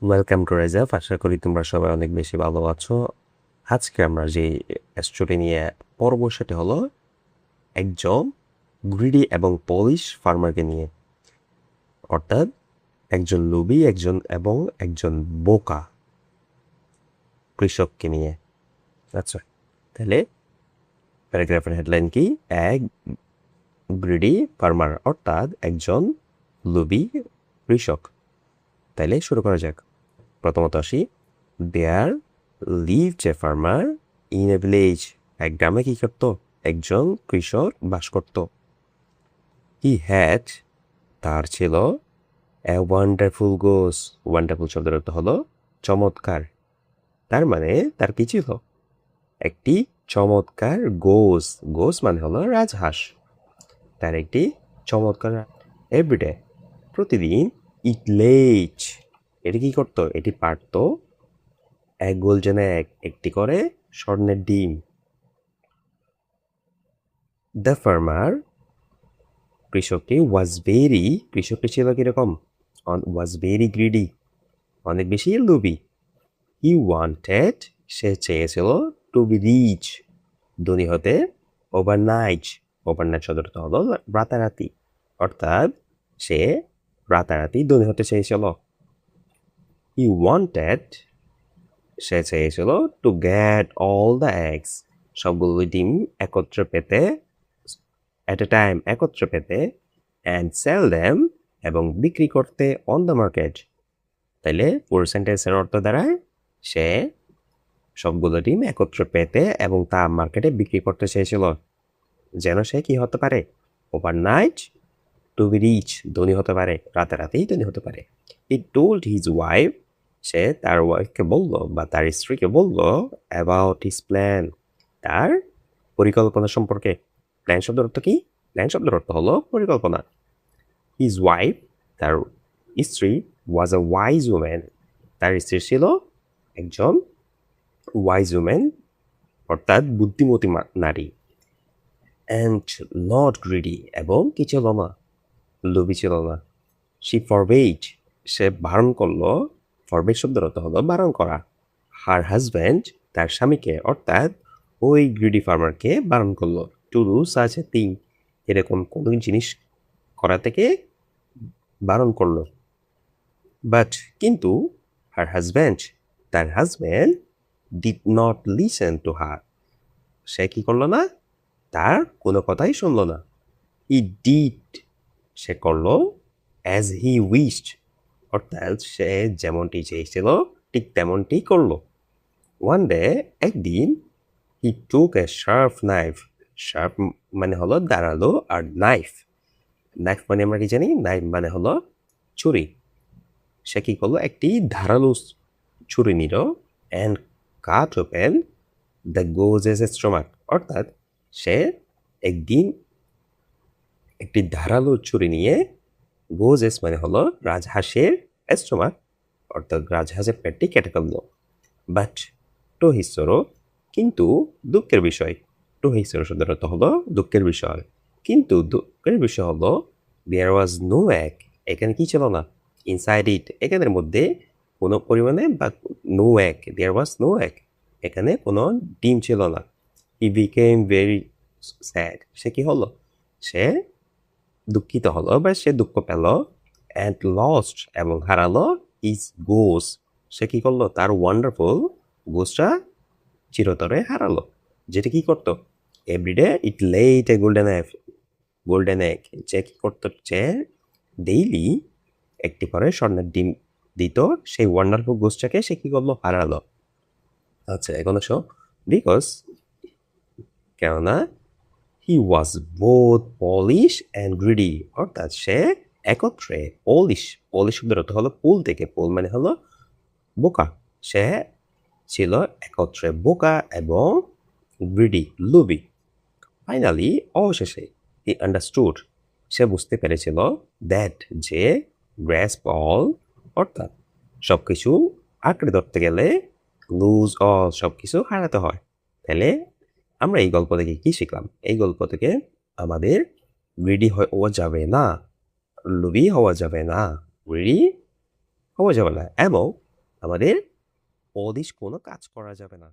Welcome to result. আশা করি তোমরা সবাই অনেক বেশি ভালো আছো। আজকে আমরা যে স্টোরি নিয়ে পড়ব সেটা হলো একজন গ্রিডি এবং পলিশ ফার্মারকে নিয়ে, অর্থাৎ একজন লোভী একজন বোকা কৃষককে নিয়ে। আচ্ছা, তাহলে প্যারাগ্রাফের হেডলাইন কি? এক গ্রিডি ফার্মার, অর্থাৎ একজন লোভী কৃষক। তাইলে শুরু করা যাক। প্রথমত আসি, there lived a farmer in a village. এক গ্রামে কি করত? একজন কৃষক বাস করত। হি হ্যাড, তার ছিল, এ ওয়ান্ডারফুল গোস। ওয়ান্ডারফুল শব্দের অর্থ হলো চমৎকার। তার মানে তার কি ছিল? একটি চমৎকার গোস। গোস মানে হলো রাজহাঁস। তার একটি চমৎকার এভরিডে, প্রতিদিন, ইট লেজ, এটি কি করতো? এটি পারত এক গোল্ডেন এগ, একটি করে স্বর্ণের ডিম। দ্য ফার্মার, কৃষকটি, কৃষকটি ছিল কিরকম? ওয়াজ ভেরি গ্রিডি, অনেক বেশি লোভী। হি ওয়ান্টেড, সে চেয়েছিল, টু বি রিচ, ধনী হতে। ওভারনাইট, ওভারনাইট শব্দটা হলো রাতারাতি, অর্থাৎ সে রাতারাতি ধনী হতে চেয়েছিল। হি ওয়ান্টেড, সে চেয়েছিল, to get all the eggs, সবগুলো ডিম একত্রে পেতে, অ্যাট এ টাইম একত্রে পেতে, অ্যান্ড সেল দ্যাম, এবং বিক্রি করতে, অন দ্য মার্কেট। তাইলে পুরো সেন্টেন্সের অর্থ দাঁড়ায় সে সবগুলো ডিম একত্রে পেতে এবং তা মার্কেটে বিক্রি করতে চেয়েছিল, যেন সে কি হতে পারে? ওভারনাইট টু বি রিচ, ধনী হতে পারে, রাতারাতেই ধনী হতে পারে। হি টোল্ড হিজ ওয়াইফ, সে তার ওয়াইফকে বলল বা তার স্ত্রীকে বলল, অ্যাবাউট হিজ প্ল্যান, তার পরিকল্পনা সম্পর্কে। প্ল্যান শব্দের অর্থ কি? প্ল্যান শব্দের অর্থ হলো পরিকল্পনা। হিজ ওয়াইফ, তার স্ত্রী, ওয়াজ আ ওয়াইজ ওম্যান, তার স্ত্রী ছিল একজন ওয়াইজ ওম্যান, অর্থাৎ বুদ্ধিমতী নারী। অ্যান্ড নট গ্রিডি, এবং কি ছিল না? লোভী ছিল না। শি ফরবেড, সে বারণ করলো। ফরবেড শব্দের অর্থ হলো বারণ করা। হার হাজব্যান্ড, তার স্বামীকে, অর্থাৎ ওই গ্রিডি ফার্মারকে বারণ করলো। To do such a thing, এরকম কোনো জিনিস করা থেকে বারণ করলো। বাট, কিন্তু, হার হাজব্যান্ড, তার husband, did not listen to her, সে কি করলো না? তার কোনো কথাই শুনলো না। হি ডিড, সে করলো, অ্যাজ হি উইশড, অর্থাৎ সে যেমনটি চেয়েছিল ঠিক তেমনটি করলো। ওয়ান ডে, একদিন, হি টুক এ শার্প নাইফ, শার্প মানে হলো দাঁড়ালো, আর নাইফ, নাইফ মানে আমরা কি জানি? নাইফ মানে হলো ছুরি। সে কি করলো? একটি ধারালো ছুরি নিল, and cut open the goose's stomach, অর্থাৎ সে একদিন একটি ধারালো ছুরি নিয়ে, গোজেস মানে হলো রাজহাঁসের স্টোমাক, অর্থাৎ রাজহাঁসের পেটটি কেটে ফেলল। বাট, টু হিজ সরো, কিন্তু দুঃখের বিষয়। টু হিজ সরো শব্দের অর্থ হলো দুঃখের বিষয়। কিন্তু দুঃখের বিষয় হলো, দেয়ার ওয়াজ নো এগ, এখানে কি ছিল না? ইনসাইড ইট, এখানের মধ্যে কোনো পরিমাণে, বা no egg, there was no egg, এখানে কোনো ডিম ছিল না। হি বিকেম ভেরি স্যাড, সে কি হলো? সে দুঃখিত হলো বা সে দুঃখ পেল। অ্যান্ড লস্ট, এবং হারালো, ইজ গোস, সে কি করলো? তার ওয়ান্ডারফুল গোসটা চিরতরে হারালো, যেটা কি করতো? Everyday it laid a golden egg, যে কি করতো? যে ডেইলি একটি করে স্বর্ণের ডিম দিত, সেই ওয়ান্ডারফুল গোসটাকে সে কি করলো? হারালো। আচ্ছা, এখন আসো, বিকজ, কেননা, he was both foolish and greedy, অর্থাৎ সে একত্রে পলিশ, পলিশ শব্দের অর্থ হলো পুল থেকে, পুল মানে হলো বোকা। সে ছিল একত্রে বোকা এবং গ্রিডি, লোভী। ফাইনালি, অবশেষে, হি আন্ডারস্টুড, সে বুঝতে পেরেছিল, দ্যাট, যে, গ্র্যাসপ অল, অর্থাৎ সব কিছু আঁকড়ে ধরতে গেলে, লুজ অল, সব কিছু হারাতে হয়। তাহলে আমরা এই গল্প থেকে কি শিখলাম? এই গল্প থেকে আমাদের গ্রিডি হওয়া যাবে না, লোভী হওয়া যাবে না, গ্রিডি হওয়া যাবে না, এবং আমাদের অদিশ কোনো কাজ করা যাবে না।